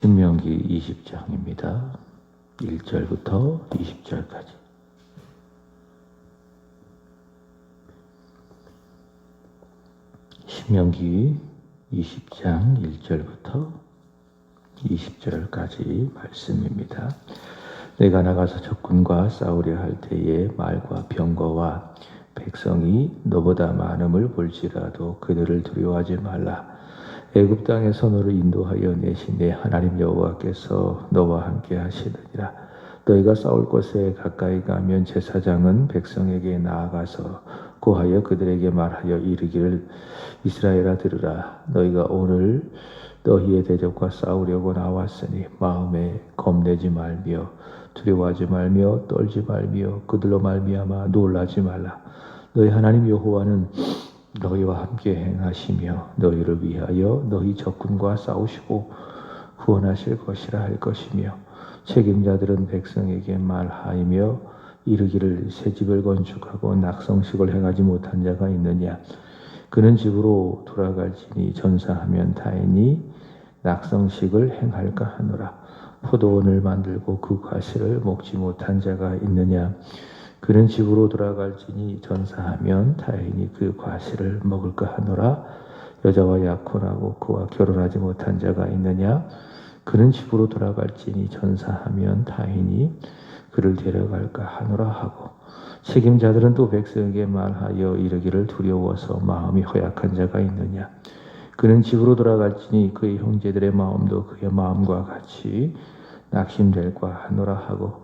신명기 20장입니다. 1절부터 20절까지. 신명기 20장 1절부터 20절까지 말씀입니다. 내가 나가서 적군과 싸우려 할 때에 말과 병거와 백성이 너보다 많음을 볼지라도 그들을 두려워하지 말라. 애굽 땅에서 너를 인도하여 내신 내 하나님 여호와께서 너와 함께 하시느니라. 너희가 싸울 곳에 가까이 가면 제사장은 백성에게 나아가서 고하여 그들에게 말하여 이르기를 이스라엘아 들으라. 너희가 오늘 너희의 대적과 싸우려고 나왔으니 마음에 겁내지 말며 두려워하지 말며 떨지 말며 그들로 말미암아 놀라지 말라. 너희 하나님 여호와는 너희와 함께 행하시며 너희를 위하여 너희 적군과 싸우시고 구원하실 것이라 할 것이며 책임자들은 백성에게 말하며 이르기를 새 집을 건축하고 낙성식을 행하지 못한 자가 있느냐. 그는 집으로 돌아갈지니 전사하면 다행히 낙성식을 행할까 하노라. 포도원을 만들고 그 과실을 먹지 못한 자가 있느냐. 그는 집으로 돌아갈지니 전사하면 다행히 그 과실을 먹을까 하노라. 여자와 약혼하고 그와 결혼하지 못한 자가 있느냐. 그는 집으로 돌아갈지니 전사하면 다행히 그를 데려갈까 하노라 하고 책임자들은 또 백성에게 말하여 이르기를 두려워서 마음이 허약한 자가 있느냐. 그는 집으로 돌아갈지니 그의 형제들의 마음도 그의 마음과 같이 낙심될까 하노라 하고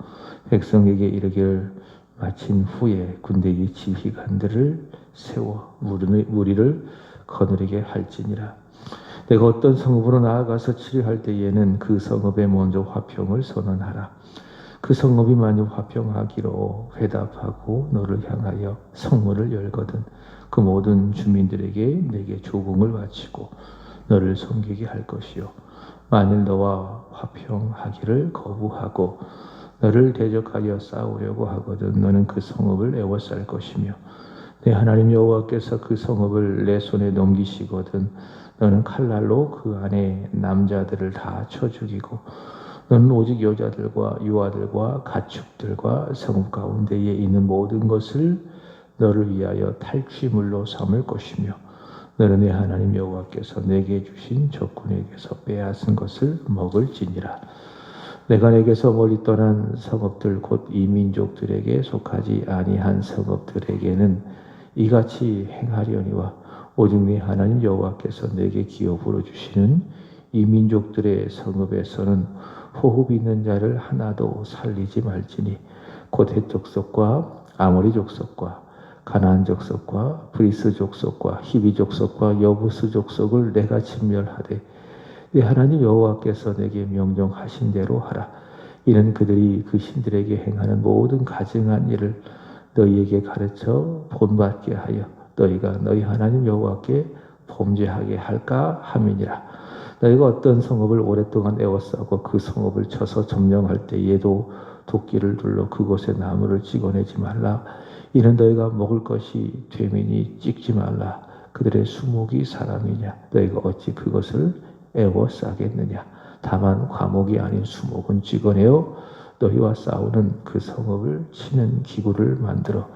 백성에게 이르기를 마친 후에 군대의 지휘관들을 세워 무리를 거느리게 할지니라. 내가 어떤 성읍으로 나아가서 치료할 때에는 그 성읍에 먼저 화평을 선언하라. 그 성읍이 만일 화평하기로 회답하고 너를 향하여 성문을 열거든 그 모든 주민들에게 내게 조공을 바치고 너를 섬기게 할 것이요. 만일 너와 화평하기를 거부하고 너를 대적하여 싸우려고 하거든 너는 그 성읍을 에워쌀 것이며 내 하나님 여호와께서 그 성읍을 내 손에 넘기시거든 너는 칼날로 그 안에 남자들을 다 쳐 죽이고 너는 오직 여자들과 유아들과 가축들과 성읍 가운데에 있는 모든 것을 너를 위하여 탈취물로 삼을 것이며 너는 내 하나님 여호와께서 내게 주신 적군에게서 빼앗은 것을 먹을지니라. 내가 내게서 멀리 떠난 성읍들 곧 이 민족들에게 속하지 아니한 성읍들에게는 이같이 행하려니와 오직 네 하나님 여호와께서 내게 기업으로 주시는 이 민족들의 성읍에서는 호흡 있는 자를 하나도 살리지 말지니 곧 헷 족속과 아모리 족속과 가나안 족속과 브리스 족속과 히비 족속과 여부스 족속을 내가 진멸하되 네 하나님 여호와께서 내게 명령하신 대로 하라. 이는 그들이 그 신들에게 행하는 모든 가증한 일을 너희에게 가르쳐 본받게 하여 너희가 너희 하나님 여호와께 범죄하게 할까 함이니라. 너희가 어떤 성읍을 오랫동안 에워싸고 그 성읍을 쳐서 점령할 때에도 도끼를 둘러 그곳에 나무를 찍어내지 말라. 이는 너희가 먹을 것이 되미니 찍지 말라. 그들의 수목이 사람이냐. 너희가 어찌 그것을 에워싸겠느냐. 다만 과목이 아닌 수목은 찍어내어 너희와 싸우는 그 성읍을 치는 기구를 만들어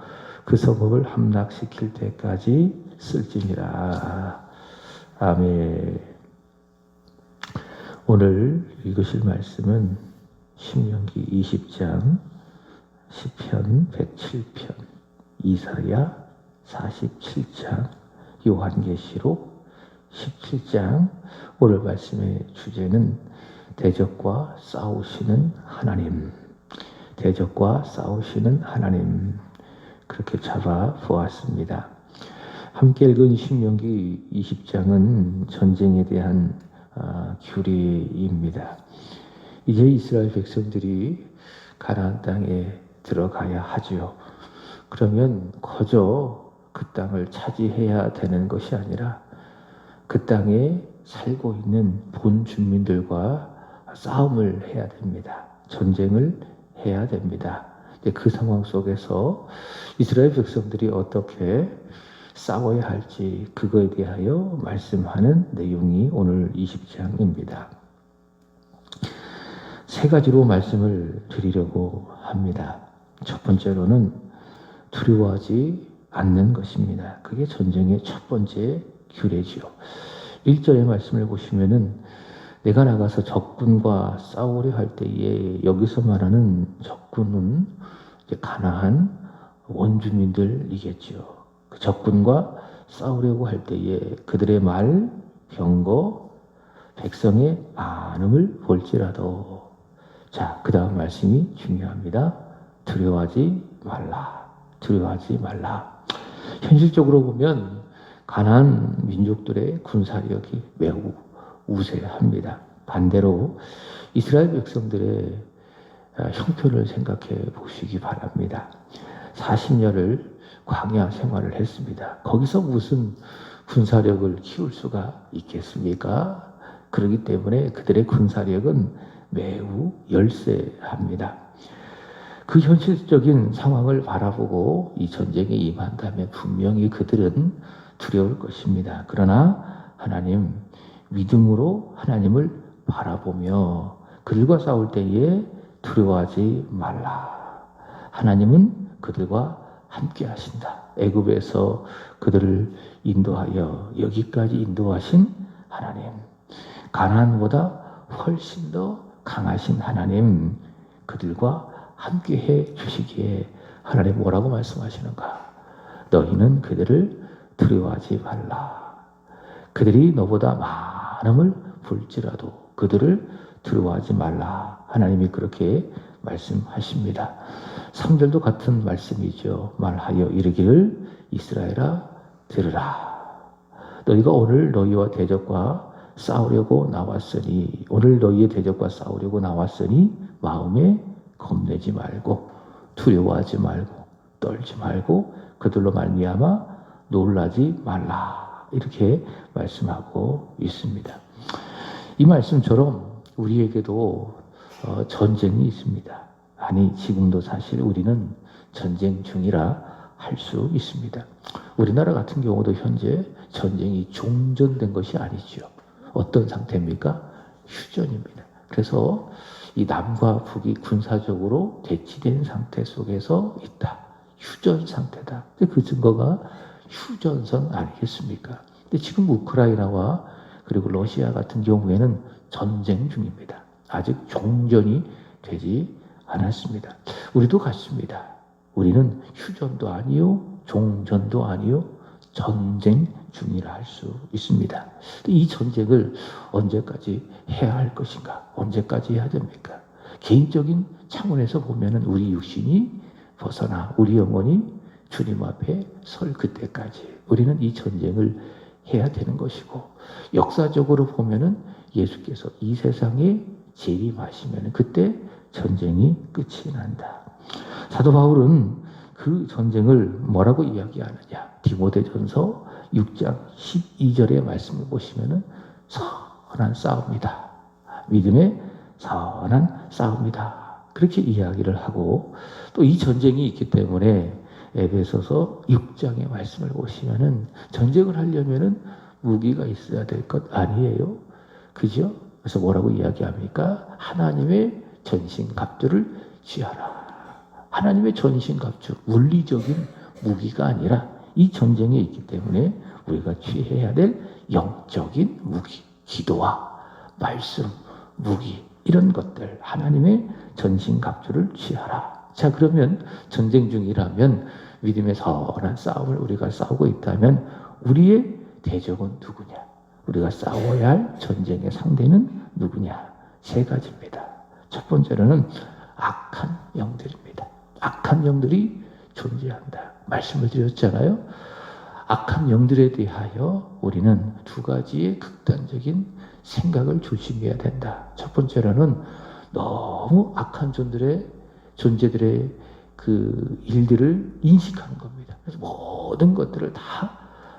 그 성읍을 함락시킬 때까지 쓸지니라. 아멘. 오늘 읽으실 말씀은 신명기 20장, 시편 107편, 이사야 47장, 요한계시록 17장. 오늘 말씀의 주제는 대적과 싸우시는 하나님, 대적과 싸우시는 하나님, 그렇게 잡아 보았습니다. 함께 읽은 신명기 20장은 전쟁에 대한 규례입니다. 이제 이스라엘 백성들이 가나안 땅에 들어가야 하지요. 그러면 거저 그 땅을 차지해야 되는 것이 아니라 그 땅에 살고 있는 본 주민들과 싸움을 해야 됩니다. 전쟁을 해야 됩니다. 그 상황 속에서 이스라엘 백성들이 어떻게 싸워야 할지 그거에 대하여 말씀하는 내용이 오늘 20장입니다. 세 가지로 말씀을 드리려고 합니다. 첫 번째로는 두려워하지 않는 것입니다. 그게 전쟁의 첫 번째 규례지요. 1절의 말씀을 보시면은 내가 나가서 적군과 싸우려 할 때에, 여기서 말하는 적군은 이제 가나안 원주민들이겠지요. 그 적군과 싸우려고 할 때에 그들의 말, 병거, 백성의 많음을 볼지라도, 자, 그 다음 말씀이 중요합니다. 두려워하지 말라. 두려워하지 말라. 현실적으로 보면 가나안 민족들의 군사력이 매우 우세합니다. 반대로 이스라엘 백성들의 형편을 생각해 보시기 바랍니다. 40년을 광야 생활을 했습니다. 거기서 무슨 군사력을 키울 수가 있겠습니까? 그렇기 때문에 그들의 군사력은 매우 열세합니다. 그 현실적인 상황을 바라보고 이 전쟁에 임한다면 분명히 그들은 두려울 것입니다. 그러나 하나님, 믿음으로 하나님을 바라보며 그들과 싸울 때에 두려워하지 말라. 하나님은 그들과 함께 하신다. 애굽에서 그들을 인도하여 여기까지 인도하신 하나님, 가나안보다 훨씬 더 강하신 하나님, 그들과 함께 해 주시기에 하나님 뭐라고 말씀하시는가? 너희는 그들을 두려워하지 말라. 그들이 너보다 많음을 볼지라도 그들을 두려워하지 말라. 하나님이 그렇게 말씀하십니다. 3절도 같은 말씀이죠. 말하여 이르기를 이스라엘아 들으라. 너희가 오늘 너희와 대적과 싸우려고 나왔으니, 오늘 너희의 대적과 싸우려고 나왔으니 마음에 겁내지 말고 두려워하지 말고 떨지 말고 그들로 말미암아 놀라지 말라. 이렇게 말씀하고 있습니다. 이 말씀처럼 우리에게도 전쟁이 있습니다. 아니, 지금도 사실 우리는 전쟁 중이라 할 수 있습니다. 우리나라 같은 경우도 현재 전쟁이 종전된 것이 아니죠. 어떤 상태입니까? 휴전입니다. 그래서 이 남과 북이 군사적으로 대치된 상태 속에서 있다. 휴전 상태다. 그 증거가 휴전선 아니겠습니까? 근데 지금 우크라이나와 그리고 러시아 같은 경우에는 전쟁 중입니다. 아직 종전이 되지 않았습니다. 우리도 같습니다. 우리는 휴전도 아니요, 종전도 아니요, 전쟁 중이라 할 수 있습니다. 이 전쟁을 언제까지 해야 할 것인가? 언제까지 해야 됩니까? 개인적인 차원에서 보면은 우리 육신이 벗어나 우리 영혼이 주님 앞에 설 그때까지 우리는 이 전쟁을 해야 되는 것이고, 역사적으로 보면은 예수께서 이 세상에 재림하시면 그때 전쟁이 끝이 난다. 사도 바울은 그 전쟁을 뭐라고 이야기하느냐? 디모데전서 6장 12절의 말씀을 보시면은 선한 싸움이다. 믿음의 선한 싸움이다. 그렇게 이야기를 하고, 또 이 전쟁이 있기 때문에 에베소서 6장의 말씀을 보시면은 전쟁을 하려면은 무기가 있어야 될 것 아니에요? 그죠? 그래서 뭐라고 이야기합니까? 하나님의 전신갑주를 취하라. 하나님의 전신갑주, 물리적인 무기가 아니라 이 전쟁에 있기 때문에 우리가 취해야 될 영적인 무기, 기도와 말씀, 무기, 이런 것들, 하나님의 전신갑주를 취하라. 자, 그러면 전쟁 중이라면 믿음의 선한 싸움을 우리가 싸우고 있다면 우리의 대적은 누구냐? 우리가 싸워야 할 전쟁의 상대는 누구냐? 세 가지입니다. 첫 번째로는 악한 영들입니다. 악한 영들이 존재한다. 말씀을 드렸잖아요. 악한 영들에 대하여 우리는 두 가지의 극단적인 생각을 조심해야 된다. 첫 번째로는 너무 악한 존재들의 그 일들을 인식하는 겁니다. 그래서 모든 것들을 다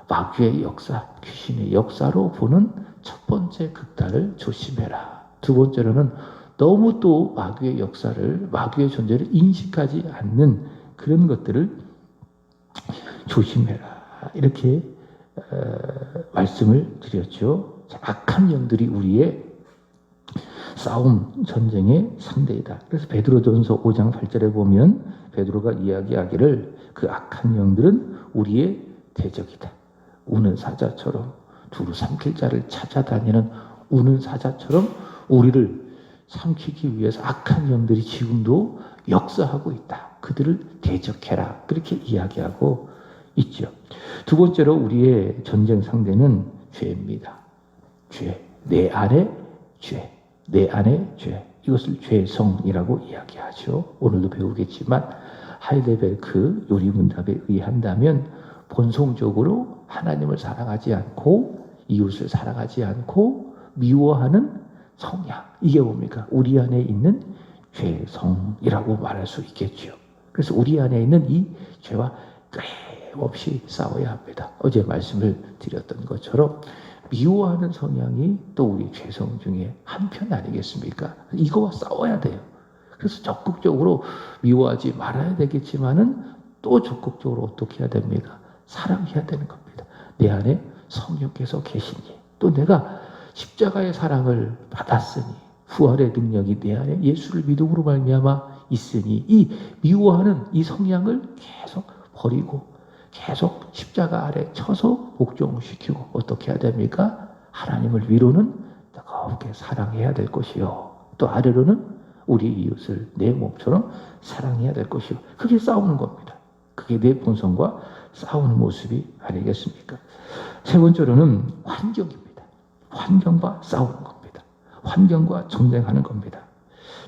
마귀의 역사, 귀신의 역사로 보는 첫 번째 극단을 조심해라. 두 번째로는 너무 또 마귀의 역사를, 마귀의 존재를 인식하지 않는 그런 것들을 조심해라. 이렇게 말씀을 드렸죠. 악한 영들이 우리의 싸움, 전쟁의 상대이다. 그래서 베드로전서 5장 8절에 보면 베드로가 이야기하기를 그 악한 영들은 우리의 대적이다. 우는 사자처럼 두루 삼킬 자를 찾아다니는 우는 사자처럼 우리를 삼키기 위해서 악한 영들이 지금도 역사하고 있다. 그들을 대적해라. 그렇게 이야기하고 있죠. 두 번째로 우리의 전쟁 상대는 죄입니다. 죄. 내 안에 죄. 내 안에 죄. 이것을 죄성이라고 이야기하죠. 오늘도 배우겠지만 하이델베르크 요리문답에 의한다면 본성적으로 하나님을 사랑하지 않고 이웃을 사랑하지 않고 미워하는 성향. 이게 뭡니까? 우리 안에 있는 죄성이라고 말할 수 있겠죠. 그래서 우리 안에 있는 이 죄와 끊임없이 싸워야 합니다. 어제 말씀을 드렸던 것처럼 미워하는 성향이 또 우리 죄성 중에 한편 아니겠습니까? 이거와 싸워야 돼요. 그래서 적극적으로 미워하지 말아야 되겠지만은 또 적극적으로 어떻게 해야 됩니까? 사랑해야 되는 겁니다. 내 안에 성령께서 계시니 또 내가 십자가의 사랑을 받았으니 부활의 능력이 내 안에 예수를 믿음으로 말미암아 있으니 이 미워하는 이 성향을 계속 버리고 계속 십자가 아래 쳐서 복종시키고 어떻게 해야 됩니까? 하나님을 위로는 뜨겁게 사랑해야 될 것이요. 또 아래로는 우리 이웃을 내 몸처럼 사랑해야 될 것이요. 그게 싸우는 겁니다. 그게 내 본성과 싸우는 모습이 아니겠습니까? 세 번째로는 환경입니다. 환경과 싸우는 겁니다. 환경과 전쟁하는 겁니다.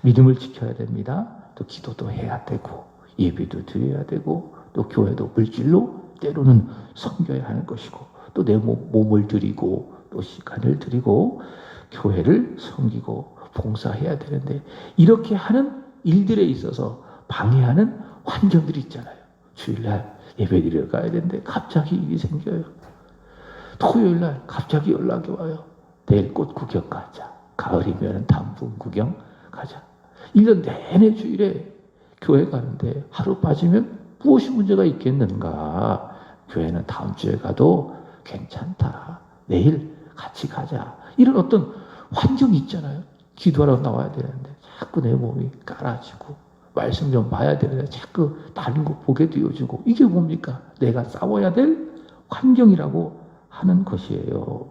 믿음을 지켜야 됩니다. 또 기도도 해야 되고 예배도 드려야 되고 또 교회도 물질로 때로는 섬겨야 하는 것이고 또 내 몸을 드리고 또 시간을 드리고 교회를 섬기고 봉사해야 되는데 이렇게 하는 일들에 있어서 방해하는 환경들이 있잖아요. 주일날 예배 드리러 가야 되는데 갑자기 일이 생겨요. 토요일날 갑자기 연락이 와요. 내일 꽃 구경 가자. 가을이면 단풍 구경 가자. 1년 내내 주일에 교회 가는데 하루 빠지면 무엇이 문제가 있겠는가. 교회는 다음 주에 가도 괜찮다. 내일 같이 가자. 이런 어떤 환경이 있잖아요. 기도하러 나와야 되는데 자꾸 내 몸이 깔아지고 말씀 좀 봐야 되는데 자꾸 다른 거 보게 되어지고 이게 뭡니까? 내가 싸워야 될 환경이라고 하는 것이에요.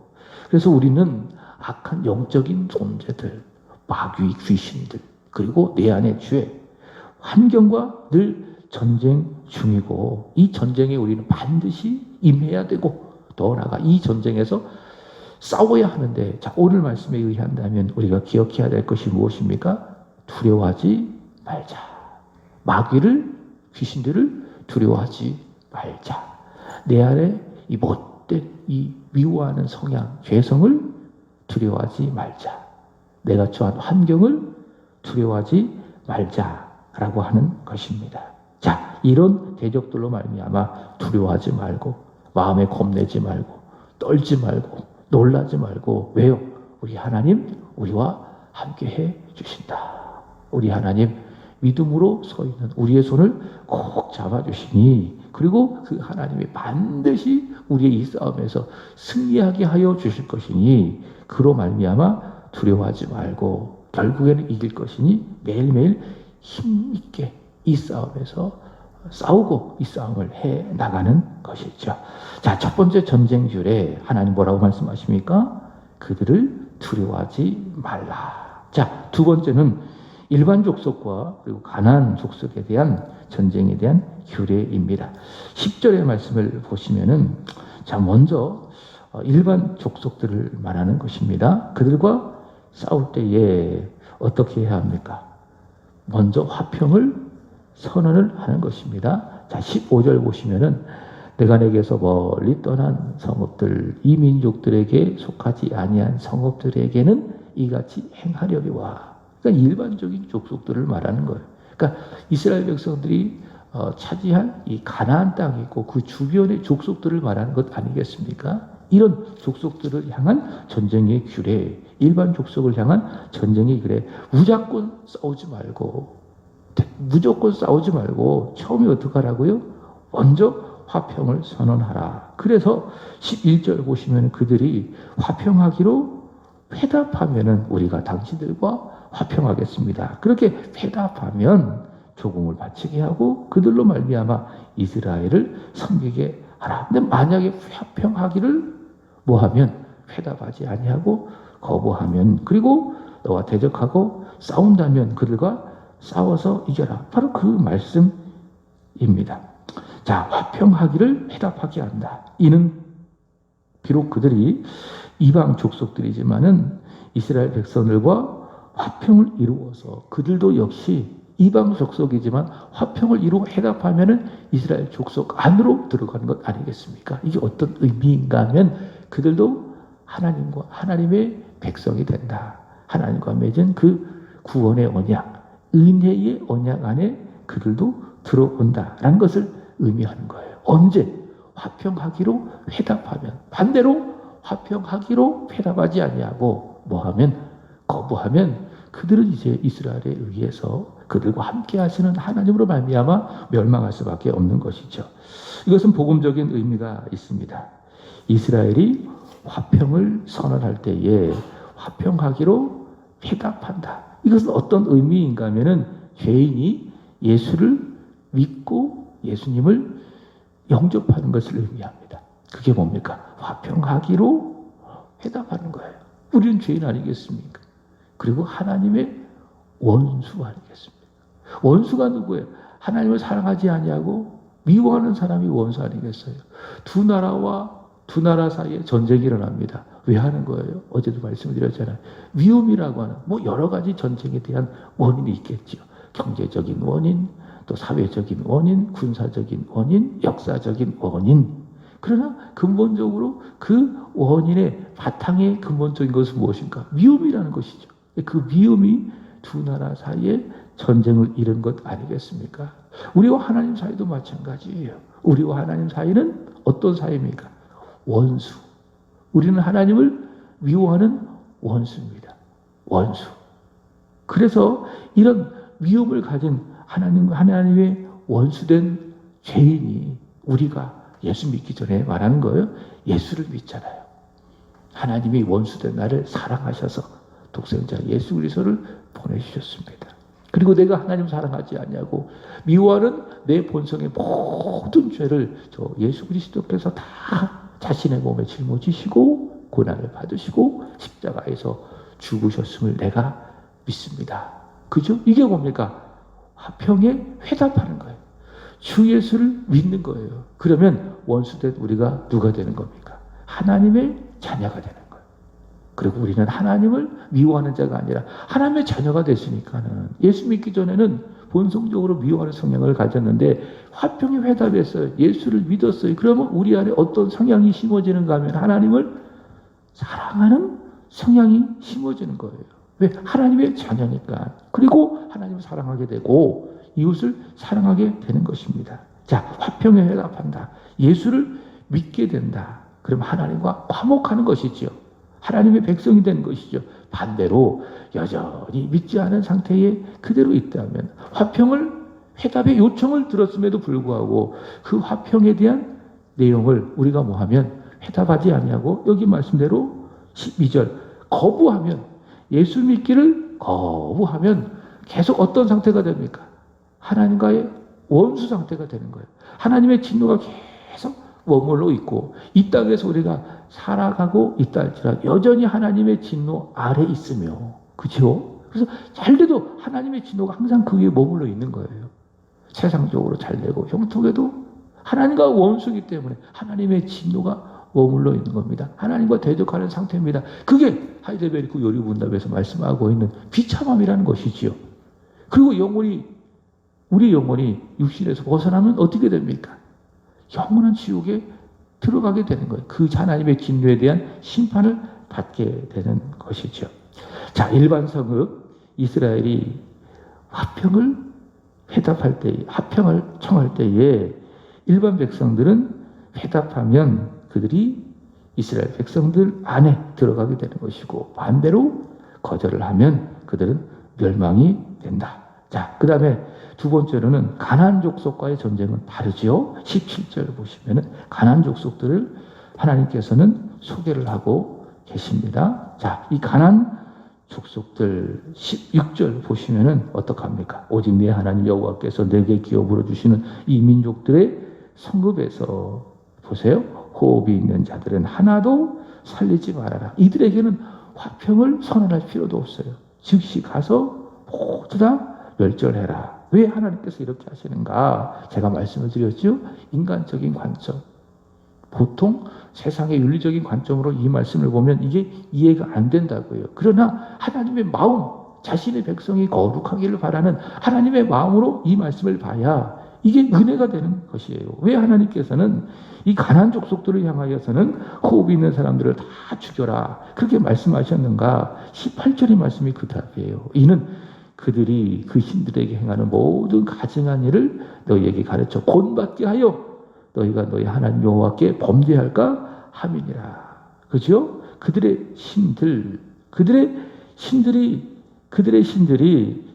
그래서 우리는 악한 영적인 존재들, 마귀 귀신들, 그리고 내 안의 죄, 환경과 늘 전쟁 중이고 이 전쟁에 우리는 반드시 임해야 되고 더 나아가 이 전쟁에서 싸워야 하는데 자 오늘 말씀에 의한다면 우리가 기억해야 될 것이 무엇입니까? 두려워하지 말자. 마귀를 귀신들을 두려워하지 말자. 내 안에 이 못된 이 미워하는 성향 죄성을 두려워하지 말자. 내가 처한 환경을 두려워하지 말자라고 하는 것입니다. 자, 이런 대적들로 말미암아 두려워하지 말고 마음에 겁내지 말고 떨지 말고 놀라지 말고 왜요? 우리 하나님 우리와 함께해 주신다. 우리 하나님 믿음으로 서 있는 우리의 손을 꼭 잡아주시니 그리고 그 하나님이 반드시 우리의 이 싸움에서 승리하게 하여 주실 것이니 그로 말미암아 두려워하지 말고 결국에는 이길 것이니 매일매일 힘있게 이 싸움에서 싸우고 이 싸움을 해 나가는 것이죠. 자, 첫 번째 전쟁줄에 하나님 뭐라고 말씀하십니까? 그들을 두려워하지 말라. 자, 두 번째는 일반 족속과 그리고 가나안 족속에 대한 전쟁에 대한 규례입니다. 10절의 말씀을 보시면은 자, 먼저 일반 족속들을 말하는 것입니다. 그들과 싸울 때에 어떻게 해야 합니까? 먼저 화평을 선언을 하는 것입니다. 자, 15절 보시면은 내가 내게서 멀리 떠난 성읍들, 이 민족들에게 속하지 아니한 성읍들에게는 이같이 행하려니와. 그러니까 일반적인 족속들을 말하는 거예요. 그러니까 이스라엘 백성들이 차지한 이 가나안 땅이 있고 그 주변의 족속들을 말하는 것 아니겠습니까? 이런 족속들을 향한 전쟁의 규례, 일반 족속을 향한 전쟁의 규례, 무조건 싸우지 말고 처음에 어떻게 하라고요? 먼저 화평을 선언하라. 그래서 11절 보시면 그들이 화평하기로 회답하면은 우리가 당신들과 화평하겠습니다. 그렇게 회답하면 조공을 바치게 하고 그들로 말미암아 이스라엘을 섬기게 하라. 근데 만약에 화평하기를 뭐하면 회답하지 아니하고 거부하면, 그리고 너와 대적하고 싸운다면 그들과 싸워서 이겨라. 바로 그 말씀입니다. 자, 화평하기를 회답하게 한다. 이는 비록 그들이 이방 족속들이지만은 이스라엘 백성들과 화평을 이루어서 그들도 역시 이방 족속이지만 화평을 이루어 회답하면은 이스라엘 족속 안으로 들어가는 것 아니겠습니까? 이게 어떤 의미인가 하면 그들도 하나님과 하나님의 백성이 된다. 하나님과 맺은 그 구원의 언약, 은혜의 언약 안에 그들도 들어온다라는 것을 의미하는 거예요. 언제? 화평하기로 회답하면. 반대로 화평하기로 회답하지 아니하고 뭐하면? 거부하면 그들은 이제 이스라엘에 의해서 그들과 함께 하시는 하나님으로 말미암아 멸망할 수밖에 없는 것이죠. 이것은 복음적인 의미가 있습니다. 이스라엘이 화평을 선언할 때에 화평하기로 회답한다. 이것은 어떤 의미인가 하면은 죄인이 예수를 믿고 예수님을 영접하는 것을 의미합니다. 그게 뭡니까? 화평하기로 회답하는 거예요. 우리는 죄인 아니겠습니까? 그리고 하나님의 원수 아니겠습니까? 원수가 누구예요? 하나님을 사랑하지 아니하고 미워하는 사람이 원수 아니겠어요? 두 나라 사이에 전쟁이 일어납니다. 왜 하는 거예요? 어제도 말씀드렸잖아요. 위험이라고 하는 여러 가지 전쟁에 대한 원인이 있겠죠. 경제적인 원인, 또 사회적인 원인, 군사적인 원인, 역사적인 원인. 그러나 근본적으로 그 원인의 바탕의 근본적인 것은 무엇인가? 미움이라는 것이죠. 그 미움이 두 나라 사이에 전쟁을 이룬 것 아니겠습니까? 우리와 하나님 사이도 마찬가지예요. 우리와 하나님 사이는 어떤 사이입니까? 원수. 우리는 하나님을 미워하는 원수입니다. 원수. 그래서 이런 미움을 가진 하나님의 원수된 죄인이 우리가 예수 믿기 전에 말하는 거예요. 예수를 믿잖아요. 하나님이 원수된 나를 사랑하셔서 독생자 예수 그리스도를 보내주셨습니다. 그리고 내가 하나님 사랑하지 않냐고 미워하는 내 본성의 모든 죄를 저 예수 그리스도께서 다 자신의 몸에 짊어지시고 고난을 받으시고 십자가에서 죽으셨음을 내가 믿습니다. 그죠? 이게 뭡니까? 화평에 회답하는 거예요. 주 예수를 믿는 거예요. 그러면 원수된 우리가 누가 되는 겁니까? 하나님의 자녀가 되는 거예요. 그리고 우리는 하나님을 미워하는 자가 아니라 하나님의 자녀가 됐으니까는 예수 믿기 전에는 본성적으로 미워하는 성향을 가졌는데 화평에 회답했어요. 예수를 믿었어요. 그러면 우리 안에 어떤 성향이 심어지는가 하면 하나님을 사랑하는 성향이 심어지는 거예요. 왜? 하나님의 자녀니까. 그리고 하나님을 사랑하게 되고 이웃을 사랑하게 되는 것입니다. 자, 화평에 회답한다. 예수를 믿게 된다. 그럼 하나님과 화목하는 것이죠. 하나님의 백성이 되는 것이죠. 반대로 여전히 믿지 않은 상태에 그대로 있다면 화평을 회답의 요청을 들었음에도 불구하고 그 화평에 대한 내용을 우리가 뭐하면 회답하지 아니하고 여기 말씀대로 12절 거부하면 예수 믿기를 거부하면 계속 어떤 상태가 됩니까? 하나님과의 원수 상태가 되는 거예요. 하나님의 진노가 계속 머물러 있고 이 땅에서 우리가 살아가고 있다 할지라도 여전히 하나님의 진노 아래 있으며 그렇죠? 그래서 잘돼도 하나님의 진노가 항상 그 위에 머물러 있는 거예요. 세상적으로 잘되고 형통해도 하나님과 원수이기 때문에 하나님의 진노가 머물러 있는 겁니다. 하나님과 대적하는 상태입니다. 그게 하이델베르크 요리분답에서 말씀하고 있는 비참함이라는 것이지요. 그리고 우리 영혼이 육신에서 벗어나면 어떻게 됩니까? 영원한 지옥에 들어가게 되는 거예요. 그 하나님의 진노에 대한 심판을 받게 되는 것이죠. 자, 일반 성읍 이스라엘이 화평을 회답할 때, 화평을 청할 때에 일반 백성들은 회답하면 그들이 이스라엘 백성들 안에 들어가게 되는 것이고 반대로 거절을 하면 그들은 멸망이 된다. 자, 그 다음에 두 번째로는 가나안 족속과의 전쟁은 다르죠. 17절 보시면은 가나안 족속들을 하나님께서는 소개를 하고 계십니다. 자, 이 가나안 족속들 16절 보시면은 어떡합니까? 오직 내 하나님 여호와께서 내게 기업으로 주시는 이 민족들의 성읍에서 보세요. 호흡이 있는 자들은 하나도 살리지 말아라. 이들에게는 화평을 선언할 필요도 없어요. 즉시 가서 모두 다 멸절해라. 왜 하나님께서 이렇게 하시는가? 제가 말씀을 드렸죠. 인간적인 관점. 보통 세상의 윤리적인 관점으로 이 말씀을 보면 이게 이해가 안 된다고요. 그러나 하나님의 마음, 자신의 백성이 거룩하기를 바라는 하나님의 마음으로 이 말씀을 봐야 이게 은혜가 되는 것이에요. 왜 하나님께서는 이 가나안 족속들을 향하여서는 호흡이 있는 사람들을 다 죽여라 그렇게 말씀하셨는가? 18절의 말씀이 그 답이에요. 이는 그들이 그 신들에게 행하는 모든 가증한 일을 너희에게 가르쳐 본받게 하여 너희가 너희 하나님 여호와께 범죄할까 함이니라. 그죠? 그들의 신들이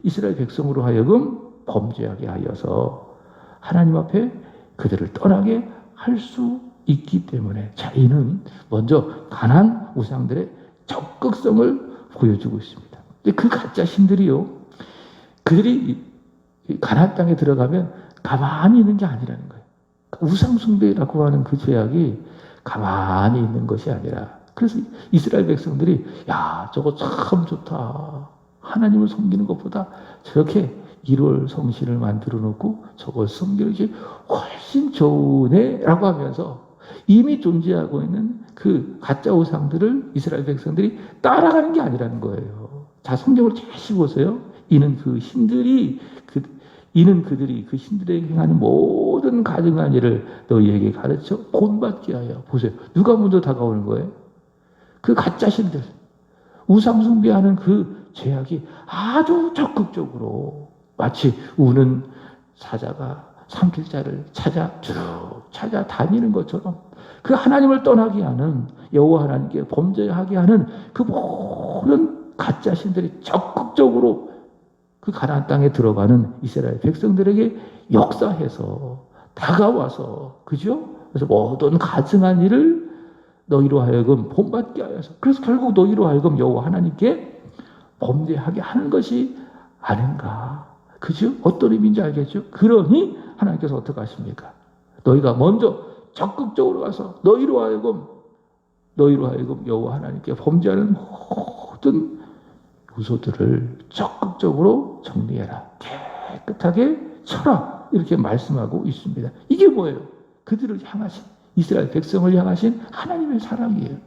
이스라엘 백성으로 하여금 범죄하게 하여서 하나님 앞에 그들을 떠나게 할 수 있기 때문에, 자, 이는 먼저 가나안 우상들의 적극성을 보여주고 있습니다. 근데 그 가짜 신들이요, 그들이 가나안 땅에 들어가면 가만히 있는 게 아니라는 거예요. 우상 숭배라고 하는 그 죄악이 가만히 있는 것이 아니라, 그래서 이스라엘 백성들이 야, 저거 참 좋다. 하나님을 섬기는 것보다 저렇게 일월 성신을 만들어 놓고 저걸 섬기는 게 훨씬 좋으네 라고 하면서 이미 존재하고 있는 그 가짜 우상들을 이스라엘 백성들이 따라가는 게 아니라는 거예요. 자, 성경을 다시 보세요. 이는 그들이 그 신들에게 행하는 모든 가증한 일을 너희에게 가르쳐 본받게 하여. 보세요. 누가 먼저 다가오는 거예요? 그 가짜 신들. 우상 숭배하는 그 죄악이 아주 적극적으로 마치 우는 사자가 삼킬자를 찾아 다니는 것처럼 그 하나님을 떠나게 하는, 여호와 하나님께 범죄하게 하는 그 모든 가짜 신들이 적극적으로 그 가나안 땅에 들어가는 이스라엘 백성들에게 역사해서 다가와서, 그죠? 그래서 모든 가증한 일을 너희로 하여금 본받게 하여서, 그래서 결국 너희로 하여금 여호와 하나님께 범죄하게 하는 것이 아닌가. 그죠? 어떤 의미인지 알겠죠? 그러니 하나님께서 어떻게 하십니까? 너희가 먼저 적극적으로 가서 너희로 하여금 여호와 하나님께 범죄하는 모든 요소들을 적극적으로 정리해라. 깨끗하게 쳐라. 이렇게 말씀하고 있습니다. 이게 뭐예요? 그들을 향하신, 이스라엘 백성을 향하신 하나님의 사랑이에요.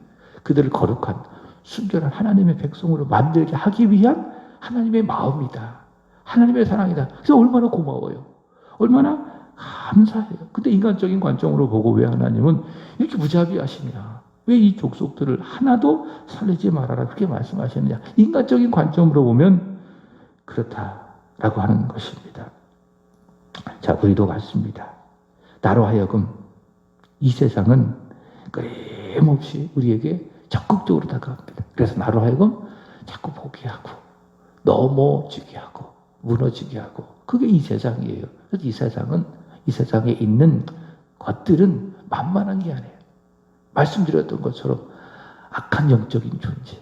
그들을 거룩한, 순결한 하나님의 백성으로 만들게 하기 위한 하나님의 마음이다. 하나님의 사랑이다. 그래서 얼마나 고마워요. 얼마나 감사해요. 근데 인간적인 관점으로 보고 왜 하나님은 이렇게 무자비하시냐? 왜 이 족속들을 하나도 살리지 말아라 그렇게 말씀하시느냐? 인간적인 관점으로 보면 그렇다라고 하는 것입니다. 자, 우리도 같습니다. 나로 하여금 이 세상은 끊임없이 우리에게 적극적으로 다가갑니다. 그래서 나로 하여금 자꾸 포기하고 넘어지게 하고 무너지게 하고, 그게 이 세상이에요. 그래서 이 세상에 있는 것들은 만만한 게 아니에요. 말씀드렸던 것처럼 악한 영적인 존재,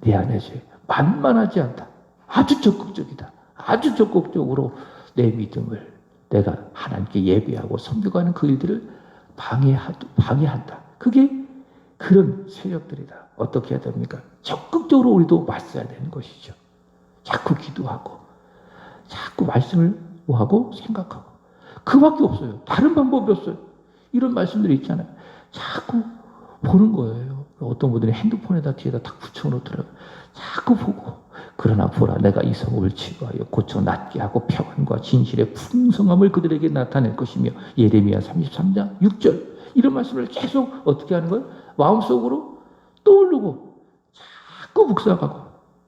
내 안에 죄, 만만하지 않다. 아주 적극적이다. 아주 적극적으로 내 믿음을 내가 하나님께 예배하고 섬겨가는 그 일들을 방해한다. 그게 그런 세력들이다. 어떻게 해야 됩니까? 적극적으로 우리도 맞서야 되는 것이죠. 자꾸 기도하고 자꾸 말씀을 하고 생각하고, 그밖에 없어요. 다른 방법이 없어요. 이런 말씀들이 있잖아요. 자꾸 보는 거예요. 어떤 분들이 핸드폰에다 뒤에다 딱 붙여놓더라고요. 자꾸 보고, 그러나 보라, 내가 이 성읍을 치유하여 고쳐 낫게 하고 평안과 진실의 풍성함을 그들에게 나타낼 것이며, 예레미야 33장 6절 이런 말씀을 계속 어떻게 하는 거예요? 마음속으로 떠오르고 자꾸 묵상하고,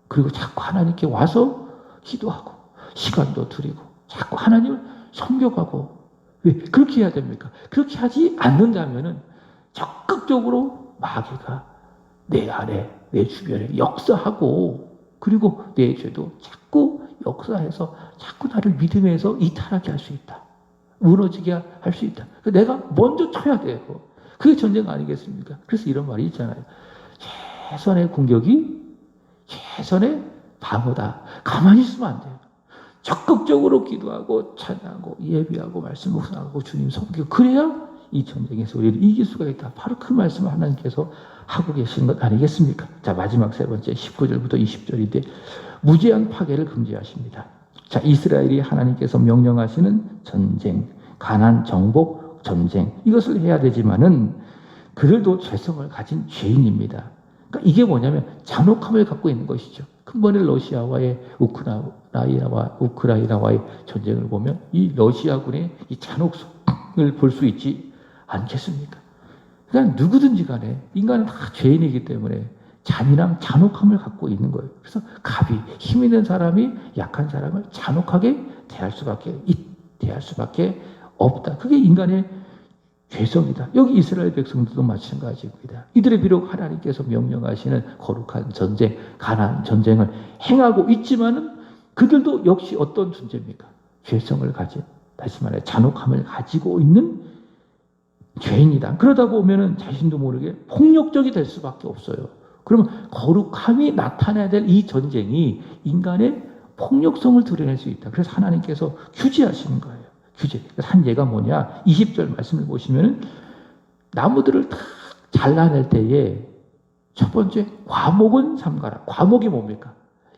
그리고 자꾸 하나님께 와서 기도하고 시간도 드리고 자꾸 하나님을 섬겨가고. 왜 그렇게 해야 됩니까? 그렇게 하지 않는다면은 적극적으로 마귀가 내 안에, 내 주변에 역사하고, 그리고 내 죄도 자꾸 역사해서 자꾸 나를 믿음에서 이탈하게 할 수 있다. 무너지게 할 수 있다. 내가 먼저 쳐야 돼요. 그게 전쟁 아니겠습니까? 그래서 이런 말이 있잖아요. 최선의 공격이 최선의 바보다. 가만히 있으면 안 돼요. 적극적으로 기도하고 찬양하고 예배하고 말씀 묵상하고 주님 섬기고 그래야 이 전쟁에서 우리를 이길 수가 있다. 바로 그 말씀을 하나님께서 하고 계신 것 아니겠습니까? 자, 마지막 세 번째 19절부터 20절인데 무제한 파괴를 금지하십니다. 자, 이스라엘이 하나님께서 명령하시는 전쟁, 가난, 정복, 전쟁 이것을 해야 되지만은 그들도 죄성을 가진 죄인입니다. 그러니까 이게 뭐냐면 잔혹함을 갖고 있는 것이죠. 큰번에 러시아와의 우크라이나와의 전쟁을 보면 이 러시아군의 이 잔혹성을 볼 수 있지 않겠습니까? 그냥 누구든지 간에 인간은 다 죄인이기 때문에 잔인함, 잔혹함을 갖고 있는 거예요. 그래서 갑이 힘 있는 사람이 약한 사람을 잔혹하게 대할 수밖에 없다. 그게 인간의 죄성이다. 여기 이스라엘 백성들도 마찬가지입니다. 이들이 비록 하나님께서 명령하시는 거룩한 전쟁, 가난 전쟁을 행하고 있지만은 그들도 역시 어떤 존재입니까? 죄성을 가진, 다시 말해 잔혹함을 가지고 있는 죄인이다. 그러다 보면은 자신도 모르게 폭력적이 될 수밖에 없어요. 그러면 거룩함이 나타나야 될 이 전쟁이 인간의 폭력성을 드러낼 수 있다. 그래서 하나님께서 규제하시는 거예요. 규제. 한 예가 뭐냐? 20절 말씀을 보시면은 나무들을 다 잘라낼 때에 첫 번째 과목은 삼가라. 과목이 뭡니까?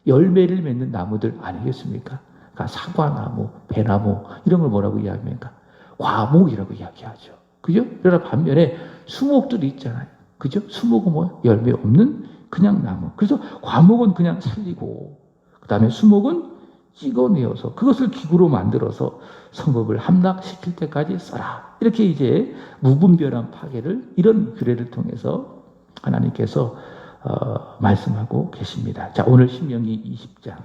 열매를 맺는 나무들 아니겠습니까? 그러니까 사과나무, 배나무 이런 걸 뭐라고 이야기합니까? 과목이라고 이야기하죠. 그죠? 그러나 반면에 수목들이 있잖아요. 그죠? 수목은 뭐 열매 없는 그냥 나무. 그래서 과목은 그냥 살리고 그 다음에 수목은 찍어내어서 그것을 기구로 만들어서 성읍을 함락시킬 때까지 써라. 이렇게 이제 무분별한 파괴를 이런 규례를 통해서 하나님께서 말씀하고 계십니다. 자, 오늘 신명기 20장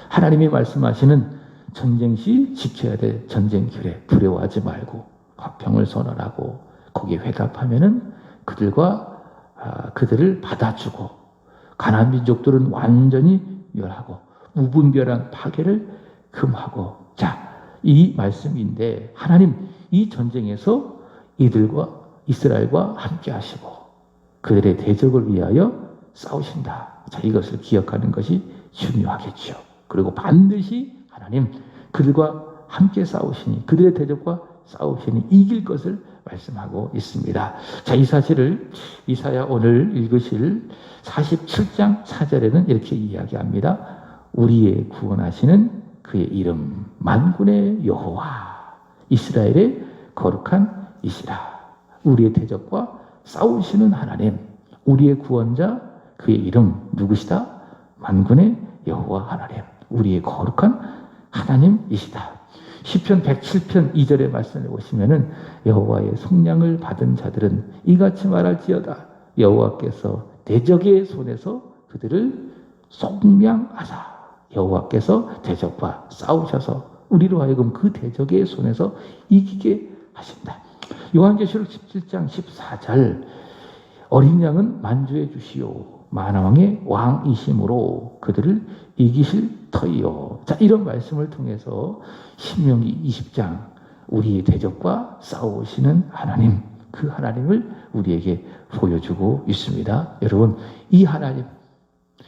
하나님이 말씀하시는 전쟁 시 지켜야 될 전쟁 규례 두려워하지 말고 화평을 선언하고 거기에 회답하면은 그들을 받아주고 가나안 민족들은 완전히 멸하고 무분별한 파괴를 금하고 자, 이 말씀인데 하나님 이 전쟁에서 이들과 이스라엘과 함께 하시고 그들의 대적을 위하여 싸우신다. 자, 이것을 기억하는 것이 중요하겠죠. 그리고 반드시 하나님 그들과 함께 싸우시니 그들의 대적과 싸우시니 이길 것을 말씀하고 있습니다. 자, 이 사실을 이사야 오늘 읽으실 47장 4절에는 이렇게 이야기합니다. 우리의 구원하시는 그의 이름 만군의 여호와 이스라엘의 거룩한 이시라. 우리의 대적과 싸우시는 하나님 우리의 구원자 그의 이름 누구시다? 만군의 여호와 하나님 우리의 거룩한 하나님이시다. 시편 107편 2절의 말씀을 보시면은 여호와의 속량을 받은 자들은 이같이 말할지어다. 여호와께서 대적의 손에서 그들을 속량하사. 여호와께서 대적과 싸우셔서 우리로 하여금 그 대적의 손에서 이기게 하신다. 요한계시록 17장 14절 어린 양은 만주해 주시오. 만왕의 왕이심으로 그들을 이기실 터이요. 자, 이런 말씀을 통해서 신명기 20장 우리의 대적과 싸우시는 하나님 그 하나님을 우리에게 보여주고 있습니다. 여러분 이 하나님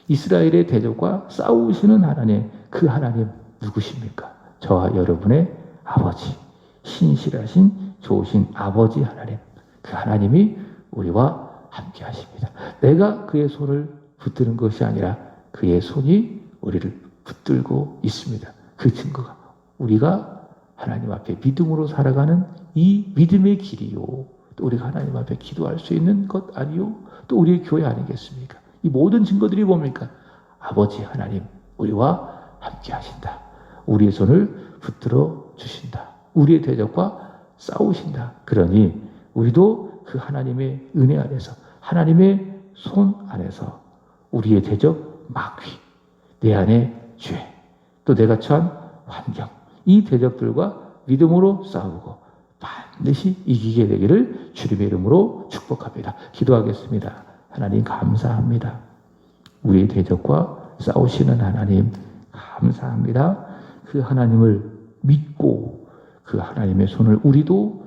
이스라엘의 대적과 싸우시는 하나님 그 하나님 누구십니까? 저와 여러분의 아버지 신실하신 좋으신 아버지 하나님 그 하나님이 우리와 함께 하십니다. 내가 그의 손을 붙드는 것이 아니라 그의 손이 우리를 붙들고 있습니다. 그 증거가 우리가 하나님 앞에 믿음으로 살아가는 이 믿음의 길이요. 또 우리가 하나님 앞에 기도할 수 있는 것 아니요. 또 우리의 교회 아니겠습니까? 이 모든 증거들이 뭡니까? 아버지 하나님 우리와 함께 하신다. 우리의 손을 붙들어 주신다. 우리의 대적과 싸우신다. 그러니 우리도 그 하나님의 은혜 안에서 하나님의 손 안에서 우리의 대적 마귀 내 안의 죄 또 내가 처한 환경 이 대적들과 믿음으로 싸우고 반드시 이기게 되기를 주님의 이름으로 축복합니다. 기도하겠습니다. 하나님 감사합니다. 우리의 대적과 싸우시는 하나님 감사합니다. 그 하나님을 믿고 그 하나님의 손을 우리도